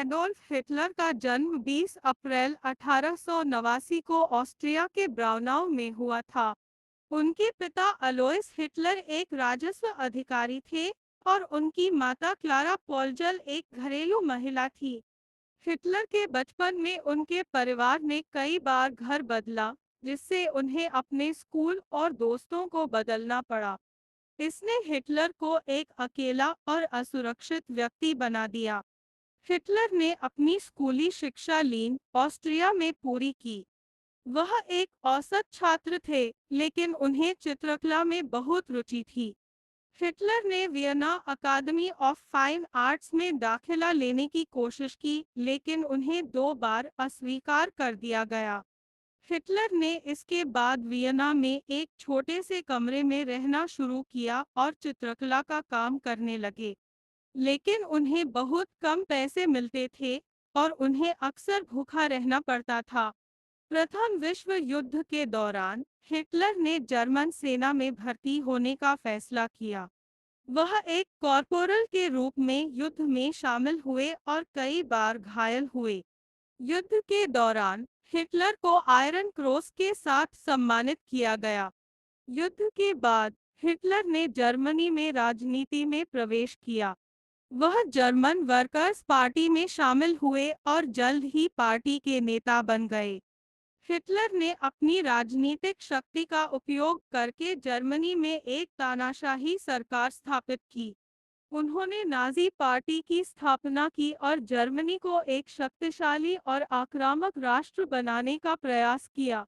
Adolf Hitler का जन्म 20 अप्रैल 1889 को ऑस्ट्रिया के ब्राउनाउ में हुआ था। उनके पिता अलोइस हिटलर एक राजस्व अधिकारी थे और उनकी माता क्लारा पोल्जल एक घरेलू महिला थी। हिटलर के बचपन में उनके परिवार ने कई बार घर बदला, जिससे उन्हें अपने स्कूल और दोस्तों को बदलना पड़ा। इसने हिटलर को एक अकेला और असुरक्षित व्यक्ति बना दिया। हिटलर ने अपनी स्कूली शिक्षा लीन, ऑस्ट्रिया में पूरी की। वह एक औसत छात्र थे, लेकिन उन्हें चित्रकला में बहुत रुचि थी। हिटलर ने Vienna academy of fine arts में दाखिला लेने की कोशिश की, लेकिन उन्हें 2 बार अस्वीकार कर दिया गया। हिटलर ने इसके बाद वियना में एक छोटे से कमरे में रहना शुरू किया और चित्रकला का काम करने लगे, लेकिन उन्हें बहुत कम पैसे मिलते थे और उन्हें अक्सर भूखा रहना पड़ता था। प्रथम विश्व युद्ध के दौरान हिटलर ने जर्मन सेना में भर्ती होने का फैसला किया। वह एक कॉर्पोरल के रूप में युद्ध में शामिल हुए और कई बार घायल हुए। युद्ध के दौरान हिटलर को आयरन क्रॉस के साथ सम्मानित किया गया। युद्ध के बाद हिटलर ने जर्मनी में राजनीति में प्रवेश किया। वह जर्मन वर्कर्स पार्टी में शामिल हुए और जल्द ही पार्टी के नेता बन गए। हिटलर ने अपनी राजनीतिक शक्ति का उपयोग करके जर्मनी में एक तानाशाही सरकार स्थापित की। उन्होंने नाजी पार्टी की स्थापना की और जर्मनी को एक शक्तिशाली और आक्रामक राष्ट्र बनाने का प्रयास किया।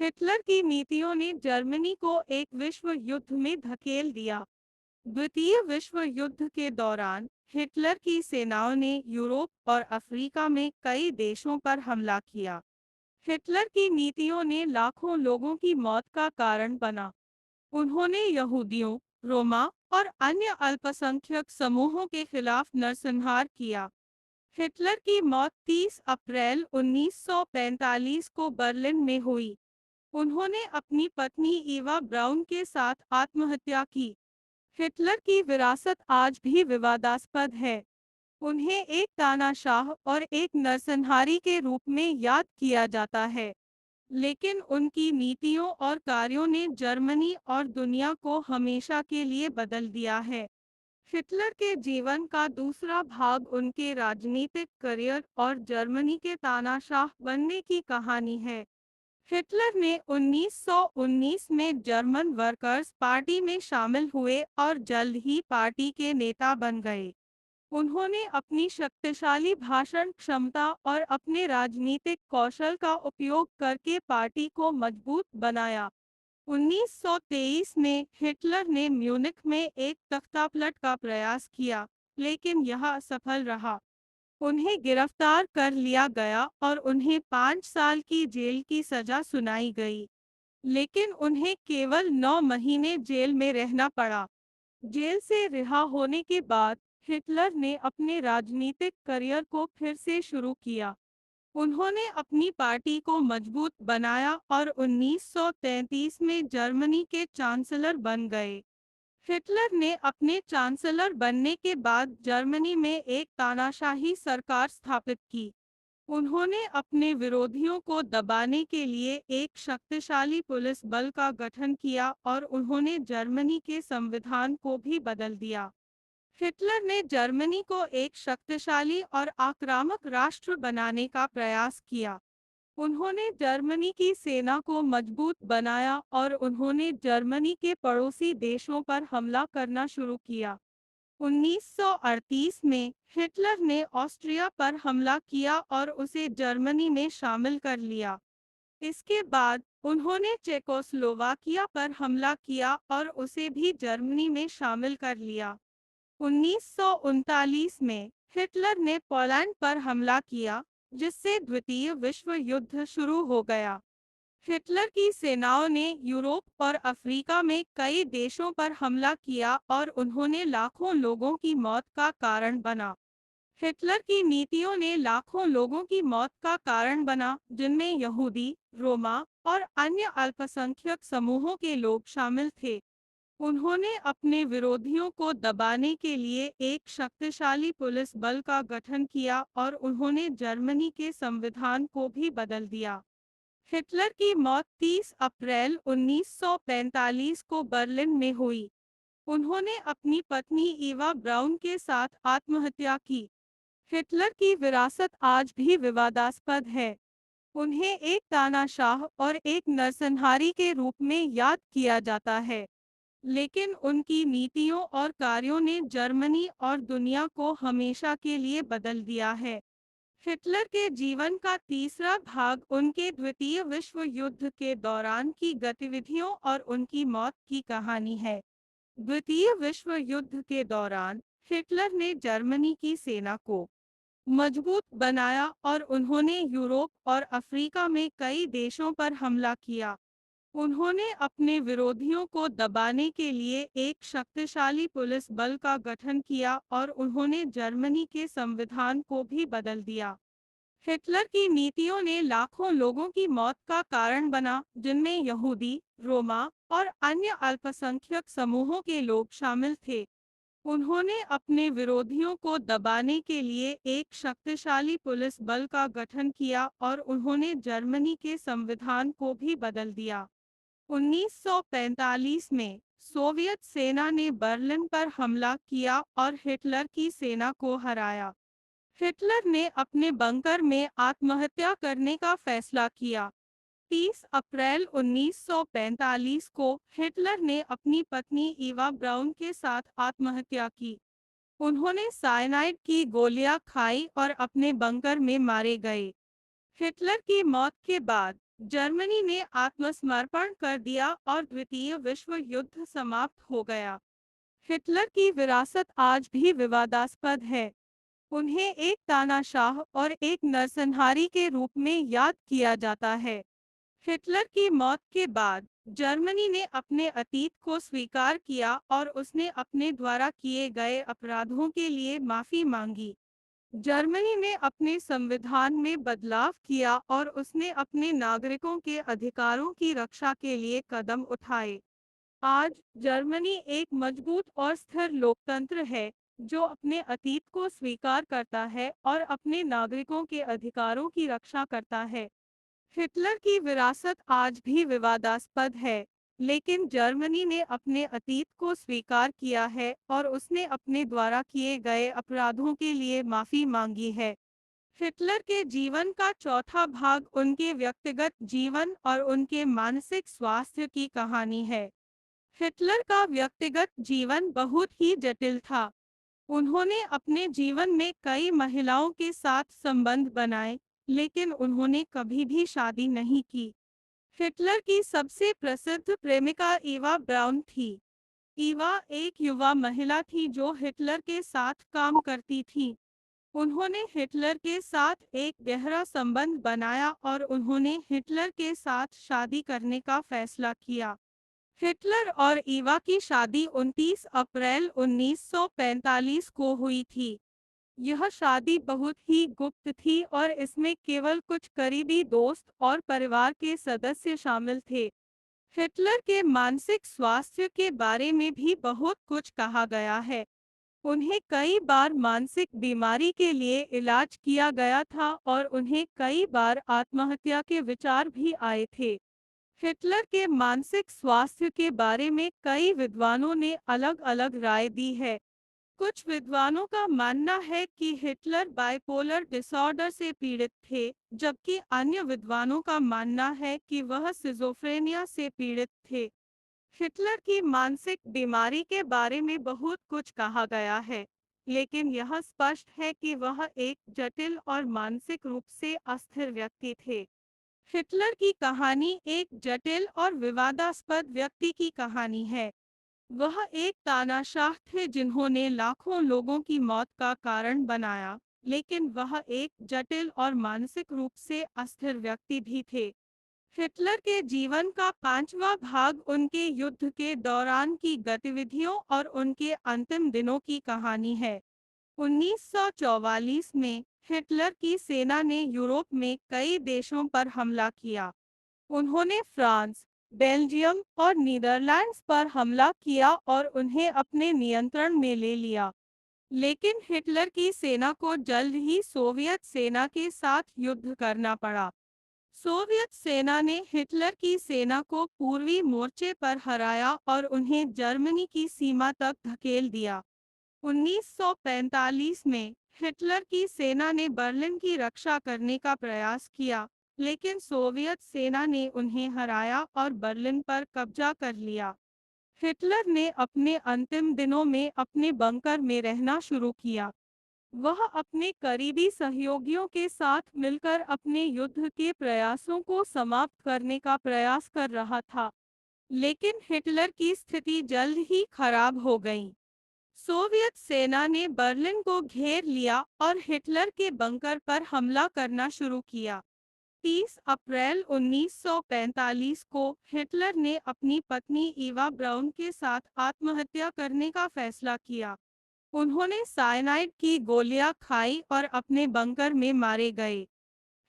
हिटलर की नीतियों ने जर्मनी को एक विश्व युद्ध में धकेल दिया। द्वितीय विश्व युद्ध के दौरान हिटलर की सेनाओं ने यूरोप और अफ्रीका में कई देशों पर हमला किया। हिटलर की नीतियों ने लाखों लोगों की मौत का कारण बना। उन्होंने यहूदियों, रोमा और अन्य अल्पसंख्यक समूहों के खिलाफ नरसंहार किया। हिटलर की मौत 30 अप्रैल 1945 को बर्लिन में हुई। उन्होंने अपनी पत्नी ईवा ब्राउन के साथ आत्महत्या की। हिटलर की विरासत आज भी विवादास्पद है। उन्हें एक तानाशाह और एक नरसंहारी के रूप में याद किया जाता है, लेकिन उनकी नीतियों और कार्यों ने जर्मनी और दुनिया को हमेशा के लिए बदल दिया है। हिटलर के जीवन का दूसरा भाग उनके राजनीतिक करियर और जर्मनी के तानाशाह बनने की कहानी है। हिटलर ने 1919 में जर्मन वर्कर्स पार्टी में शामिल हुए और जल्द ही पार्टी के नेता बन गए। उन्होंने अपनी शक्तिशाली भाषण क्षमता और अपने राजनीतिक कौशल का उपयोग करके पार्टी को मजबूत बनाया। 1923 में हिटलर ने म्यूनिख में एक तख्तापलट का प्रयास किया, लेकिन यह असफल रहा। उन्हें गिरफ्तार कर लिया गया और उन्हें 5 साल की जेल की सजा सुनाई गई, लेकिन उन्हें केवल 9 महीने जेल में रहना पड़ा। जेल से रिहा होने के बाद हिटलर ने अपने राजनीतिक करियर को फिर से शुरू किया। उन्होंने अपनी पार्टी को मजबूत बनाया और 1933 में जर्मनी के चांसलर बन गए। हिटलर ने अपने चांसलर बनने के बाद जर्मनी में एक तानाशाही सरकार स्थापित की। उन्होंने अपने विरोधियों को दबाने के लिए एक शक्तिशाली पुलिस बल का गठन किया और उन्होंने जर्मनी के संविधान को भी बदल दिया। हिटलर ने जर्मनी को एक शक्तिशाली और आक्रामक राष्ट्र बनाने का प्रयास किया। उन्होंने जर्मनी की सेना को मजबूत बनाया और उन्होंने जर्मनी के पड़ोसी देशों पर हमला करना शुरू किया। 1938 में हिटलर ने ऑस्ट्रिया पर हमला किया और उसे जर्मनी में शामिल कर लिया। इसके बाद उन्होंने चेकोस्लोवाकिया पर हमला किया और उसे भी जर्मनी में शामिल कर लिया। 1939 में हिटलर ने पोलैंड पर हमला किया, जिससे द्वितीय विश्व युद्ध शुरू हो गया। हिटलर की सेनाओं ने यूरोप और अफ्रीका में कई देशों पर हमला किया और उन्होंने लाखों लोगों की मौत का कारण बना। हिटलर की नीतियों ने लाखों लोगों की मौत का कारण बना, जिनमें यहूदी, रोमा और अन्य अल्पसंख्यक समूहों के लोग शामिल थे। उन्होंने अपने विरोधियों को दबाने के लिए एक शक्तिशाली पुलिस बल का गठन किया और उन्होंने जर्मनी के संविधान को भी बदल दिया। हिटलर की मौत 30 अप्रैल 1945 को बर्लिन में हुई। उन्होंने अपनी पत्नी ईवा ब्राउन के साथ आत्महत्या की। हिटलर की विरासत आज भी विवादास्पद है। उन्हें एक तानाशाह और एक नरसंहारी के रूप में याद किया जाता है, लेकिन उनकी नीतियों और कार्यों ने जर्मनी और दुनिया को हमेशा के लिए बदल दिया है। हिटलर के जीवन का तीसरा भाग उनके द्वितीय विश्व युद्ध के दौरान की गतिविधियों और उनकी मौत की कहानी है। द्वितीय विश्व युद्ध के दौरान हिटलर ने जर्मनी की सेना को मजबूत बनाया और उन्होंने यूरोप और अफ्रीका में कई देशों पर हमला किया। उन्होंने अपने विरोधियों को दबाने के लिए एक शक्तिशाली पुलिस बल का गठन किया और उन्होंने जर्मनी के संविधान को भी बदल दिया। हिटलर की नीतियों ने लाखों लोगों की मौत का कारण बना, जिनमें यहूदी, रोमा और अन्य अल्पसंख्यक समूहों के लोग शामिल थे। उन्होंने अपने विरोधियों को दबाने के लिए एक शक्तिशाली पुलिस बल का गठन किया और उन्होंने जर्मनी के संविधान को भी बदल दिया। 1945 में सोवियत सेना ने बर्लिन पर हमला किया और हिटलर की सेना को हराया। हिटलर ने अपने बंकर में आत्महत्या करने का फैसला किया। 30 अप्रैल 1945 को हिटलर ने अपनी पत्नी ईवा ब्राउन के साथ आत्महत्या की। उन्होंने साइनाइड की गोलियां खाई और अपने बंकर में मारे गए। हिटलर की मौत के बाद जर्मनी ने आत्मसमर्पण कर दिया और द्वितीय विश्व युद्ध समाप्त हो गया। हिटलर की विरासत आज भी विवादास्पद है। उन्हें एक तानाशाह और एक नरसंहारी के रूप में याद किया जाता है। हिटलर की मौत के बाद जर्मनी ने अपने अतीत को स्वीकार किया और उसने अपने द्वारा किए गए अपराधों के लिए माफी मांगी। जर्मनी ने अपने संविधान में बदलाव किया और उसने अपने नागरिकों के अधिकारों की रक्षा के लिए कदम उठाए। आज जर्मनी एक मजबूत और स्थिर लोकतंत्र है, जो अपने अतीत को स्वीकार करता है और अपने नागरिकों के अधिकारों की रक्षा करता है। हिटलर की विरासत आज भी विवादास्पद है, लेकिन जर्मनी ने अपने अतीत को स्वीकार किया है और उसने अपने द्वारा किए गए अपराधों के लिए माफी मांगी है। हिटलर के जीवन का चौथा भाग उनके व्यक्तिगत जीवन और उनके मानसिक स्वास्थ्य की कहानी है। हिटलर का व्यक्तिगत जीवन बहुत ही जटिल था। उन्होंने अपने जीवन में कई महिलाओं के साथ संबंध बनाए, लेकिन उन्होंने कभी भी शादी नहीं की। हिटलर की सबसे प्रसिद्ध प्रेमिका ईवा ब्राउन थी। ईवा एक युवा महिला थी जो हिटलर के साथ काम करती थी। उन्होंने हिटलर के साथ एक गहरा संबंध बनाया और उन्होंने हिटलर के साथ शादी करने का फैसला किया। हिटलर और ईवा की शादी 29 अप्रैल 1945 को हुई थी। यह शादी बहुत ही गुप्त थी और इसमें केवल कुछ करीबी दोस्त और परिवार के सदस्य शामिल थे। हिटलर के मानसिक स्वास्थ्य के बारे में भी बहुत कुछ कहा गया है। उन्हें कई बार मानसिक बीमारी के लिए इलाज किया गया था और उन्हें कई बार आत्महत्या के विचार भी आए थे। हिटलर के मानसिक स्वास्थ्य के बारे में कई विद्वानों ने अलग-अलग राय दी है। कुछ विद्वानों का मानना है कि हिटलर बाइपोलर डिसऑर्डर से पीड़ित थे, जबकि अन्य विद्वानों का मानना है कि वह सिजोफ्रेनिया से पीड़ित थे। हिटलर की मानसिक बीमारी के बारे में बहुत कुछ कहा गया है, लेकिन यह स्पष्ट है कि वह एक जटिल और मानसिक रूप से अस्थिर व्यक्ति थे। हिटलर की कहानी एक जटिल और विवादास्पद व्यक्ति की कहानी है। वह एक तानाशाह थे जिन्होंने लाखों लोगों की मौत का कारण बनाया, लेकिन वह एक जटिल और मानसिक रूप से अस्थिर व्यक्ति भी थे। हिटलर के जीवन का पांचवा भाग उनके युद्ध के दौरान की गतिविधियों और उनके अंतिम दिनों की कहानी है। 1944 में हिटलर की सेना ने यूरोप में कई देशों पर हमला किया। उन्होंने फ्रांस, बेल्जियम और नीदरलैंड्स पर हमला किया और उन्हें अपने नियंत्रण में ले लिया। लेकिन हिटलर की सेना को जल्द ही सोवियत सेना के साथ युद्ध करना पड़ा। सोवियत सेना ने हिटलर की सेना को पूर्वी मोर्चे पर हराया और उन्हें जर्मनी की सीमा तक धकेल दिया। 1945 में हिटलर की सेना ने बर्लिन की रक्षा करने का प्रयास किया, लेकिन सोवियत सेना ने उन्हें हराया और बर्लिन पर कब्जा कर लिया। हिटलर ने अपने अंतिम दिनों में अपने बंकर में रहना शुरू किया। वह अपने करीबी सहयोगियों के साथ मिलकर अपने युद्ध के प्रयासों को समाप्त करने का प्रयास कर रहा था, लेकिन हिटलर की स्थिति जल्द ही खराब हो गई। सोवियत सेना ने बर्लिन को घेर लिया और हिटलर के बंकर पर हमला करना शुरू किया। 30 अप्रैल 1945 को हिटलर ने अपनी पत्नी ईवा ब्राउन के साथ आत्महत्या करने का फैसला किया। उन्होंने साइनाइड की गोलियां खाई और अपने बंकर में मारे गए।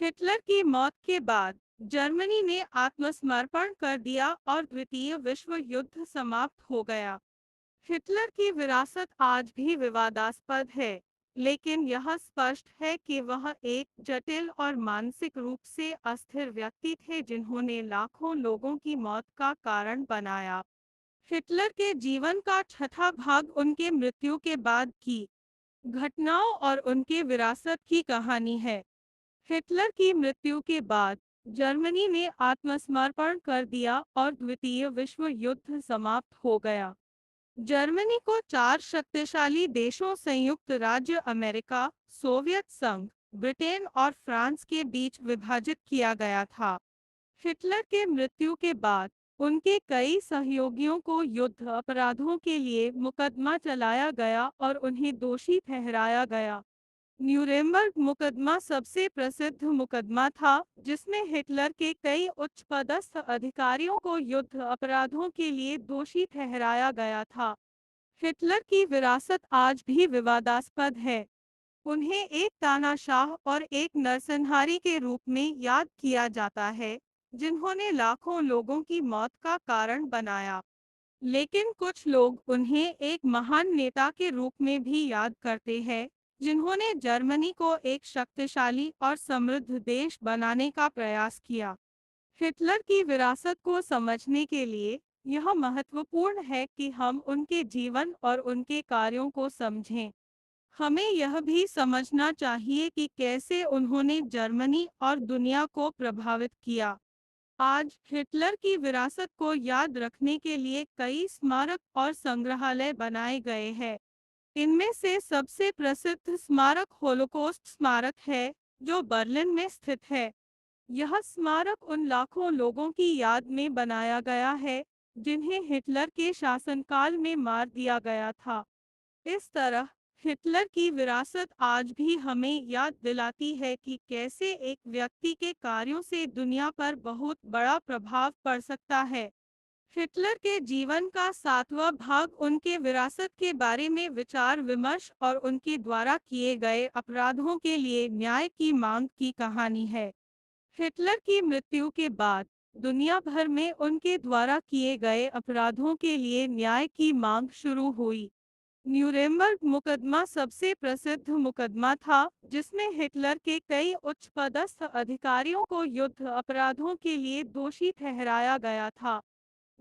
हिटलर की मौत के बाद जर्मनी ने आत्मसमर्पण कर दिया और द्वितीय विश्व युद्ध समाप्त हो गया। हिटलर की विरासत आज भी विवादास्पद है, लेकिन यह स्पष्ट है कि वह एक जटिल और मानसिक रूप से अस्थिर व्यक्ति थे जिन्होंने लाखों लोगों की मौत का कारण बनाया। हिटलर के जीवन का छठा भाग उनके मृत्यु के बाद की घटनाओं और उनके विरासत की कहानी है। हिटलर की मृत्यु के बाद जर्मनी ने आत्मसमर्पण कर दिया और द्वितीय विश्व युद्ध समाप्त हो गया। जर्मनी को चार शक्तिशाली देशों संयुक्त राज्य अमेरिका, सोवियत संघ, ब्रिटेन और फ्रांस के बीच विभाजित किया गया था। हिटलर के मृत्यु के बाद उनके कई सहयोगियों को युद्ध अपराधों के लिए मुकदमा चलाया गया और उन्हें दोषी ठहराया गया। न्यूरेमबर्ग मुकदमा सबसे प्रसिद्ध मुकदमा था, जिसमें हिटलर के कई उच्च पदस्थ अधिकारियों को युद्ध अपराधों के लिए दोषी ठहराया गया था। हिटलर की विरासत आज भी विवादास्पद है। उन्हें एक तानाशाह और एक नरसंहारी के रूप में याद किया जाता है, जिन्होंने लाखों लोगों की मौत का कारण बनाया। लेकिन कुछ लोग उन्हें एक महान नेता के रूप में भी याद करते हैं, जिन्होंने जर्मनी को एक शक्तिशाली और समृद्ध देश बनाने का प्रयास किया। हिटलर की विरासत को समझने के लिए यह महत्वपूर्ण है कि हम उनके जीवन और उनके कार्यों को समझें। हमें यह भी समझना चाहिए कि कैसे उन्होंने जर्मनी और दुनिया को प्रभावित किया। आज हिटलर की विरासत को याद रखने के लिए कई स्मारक और संग्रहालय बनाए गए हैं। इनमें से सबसे प्रसिद्ध स्मारक होलोकॉस्ट स्मारक है, जो बर्लिन में स्थित है। यह स्मारक उन लाखों लोगों की याद में बनाया गया है, जिन्हें हिटलर के शासनकाल में मार दिया गया था। इस तरह हिटलर की विरासत आज भी हमें याद दिलाती है कि कैसे एक व्यक्ति के कार्यों से दुनिया पर बहुत बड़ा प्रभाव पड़ सकता है। हिटलर के जीवन का सातवां भाग उनके विरासत के बारे में विचार विमर्श और उनके द्वारा किए गए अपराधों के लिए न्याय की मांग की कहानी है। हिटलर की मृत्यु के बाद दुनिया भर में उनके द्वारा किए गए अपराधों के लिए न्याय की मांग शुरू हुई। न्यूरेमबर्ग मुकदमा सबसे प्रसिद्ध मुकदमा था, जिसमें हिटलर के कई उच्च पदस्थ अधिकारियों को युद्ध अपराधों के लिए दोषी ठहराया गया था।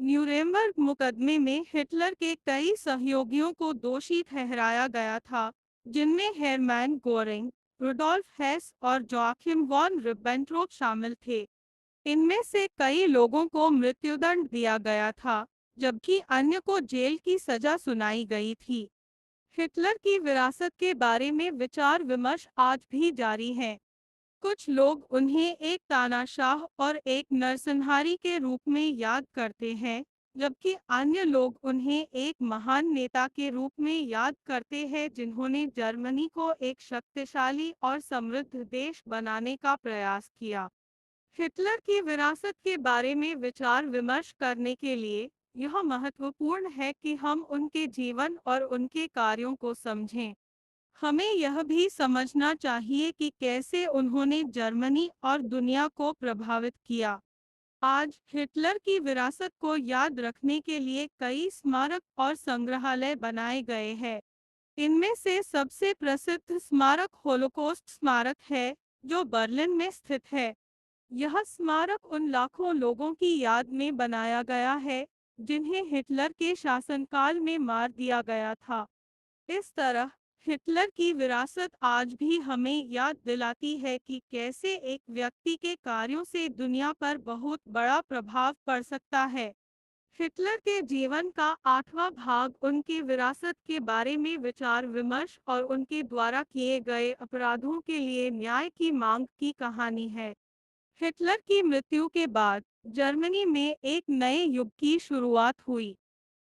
न्यूरेमबर्ग मुकदमे में हिटलर के कई सहयोगियों को दोषी ठहराया गया था, जिनमें हेरमैन गोरिंग, रुडोल्फ हेस और जोआकिम वॉन रिबेंट्रोप शामिल थे। इनमें से कई लोगों को मृत्युदंड दिया गया था, जबकि अन्य को जेल की सजा सुनाई गई थी। हिटलर की विरासत के बारे में विचार विमर्श आज भी जारी है। कुछ लोग उन्हें एक तानाशाह और एक नरसंहारी के रूप में याद करते हैं, जबकि अन्य लोग उन्हें एक महान नेता के रूप में याद करते हैं जिन्होंने जर्मनी को एक शक्तिशाली और समृद्ध देश बनाने का प्रयास किया। हिटलर की विरासत के बारे में विचार विमर्श करने के लिए यह महत्वपूर्ण है कि हम उनके जीवन और उनके कार्यों को समझें। हमें यह भी समझना चाहिए कि कैसे उन्होंने जर्मनी और दुनिया को प्रभावित किया। आज हिटलर की विरासत को याद रखने के लिए कई स्मारक और संग्रहालय बनाए गए हैं। इनमें से सबसे प्रसिद्ध स्मारक होलोकॉस्ट स्मारक है, जो बर्लिन में स्थित है। यह स्मारक उन लाखों लोगों की याद में बनाया गया है, जिन्हें हिटलर के शासनकाल में मार दिया गया था। इस तरह हिटलर की विरासत आज भी हमें याद दिलाती है कि कैसे एक व्यक्ति के कार्यों से दुनिया पर बहुत बड़ा प्रभाव पड़ सकता है। हिटलर के जीवन का 8वां भाग उनकी विरासत के बारे में विचार विमर्श और उनके द्वारा किए गए अपराधों के लिए न्याय की मांग की कहानी है। हिटलर की मृत्यु के बाद जर्मनी में एक नए युग की शुरुआत हुई।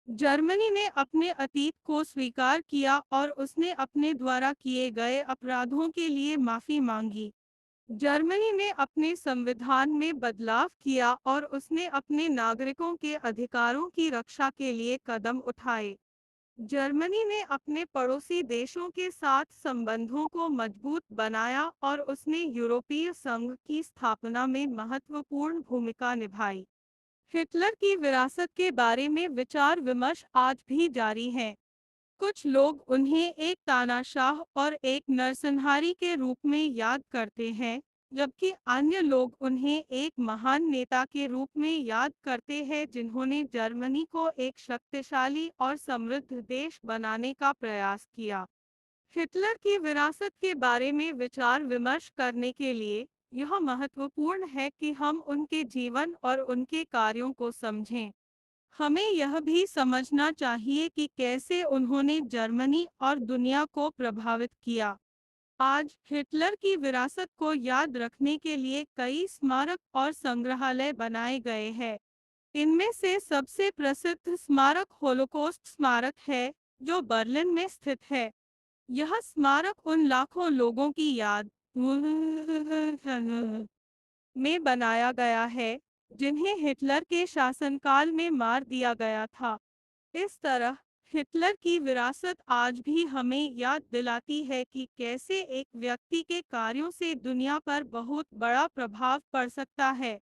जर्मनी ने अपने अतीत को स्वीकार किया और उसने अपने द्वारा किए गए अपराधों के लिए माफी मांगी। जर्मनी ने अपने संविधान में बदलाव किया और उसने अपने नागरिकों के अधिकारों की रक्षा के लिए कदम उठाए। जर्मनी ने अपने पड़ोसी देशों के साथ संबंधों को मजबूत बनाया और उसने यूरोपीय संघ की स्थापना में महत्वपूर्ण भूमिका निभाई। हिटलर की विरासत के बारे में विचार विमर्श आज भी जारी है। कुछ लोग उन्हें एक तानाशाह और एक नरसंहारी के रूप में याद करते हैं, जबकि अन्य लोग उन्हें एक महान नेता के रूप में याद करते हैं जिन्होंने जर्मनी को एक शक्तिशाली और समृद्ध देश बनाने का प्रयास किया। हिटलर की विरासत के बारे में विचार विमर्श करने के लिए यह महत्वपूर्ण है कि हम उनके जीवन और उनके कार्यों को समझें। हमें यह भी समझना चाहिए कि कैसे उन्होंने जर्मनी और दुनिया को प्रभावित किया। आज हिटलर की विरासत को याद रखने के लिए कई स्मारक और संग्रहालय बनाए गए हैं। इनमें से सबसे प्रसिद्ध स्मारक होलोकॉस्ट स्मारक है, जो बर्लिन में स्थित है। यह स्मारक उन लाखों लोगों की याद में बनाया गया है, जिन्हें हिटलर के शासनकाल में मार दिया गया था। इस तरह हिटलर की विरासत आज भी हमें याद दिलाती है कि कैसे एक व्यक्ति के कार्यों से दुनिया पर बहुत बड़ा प्रभाव पड़ सकता है।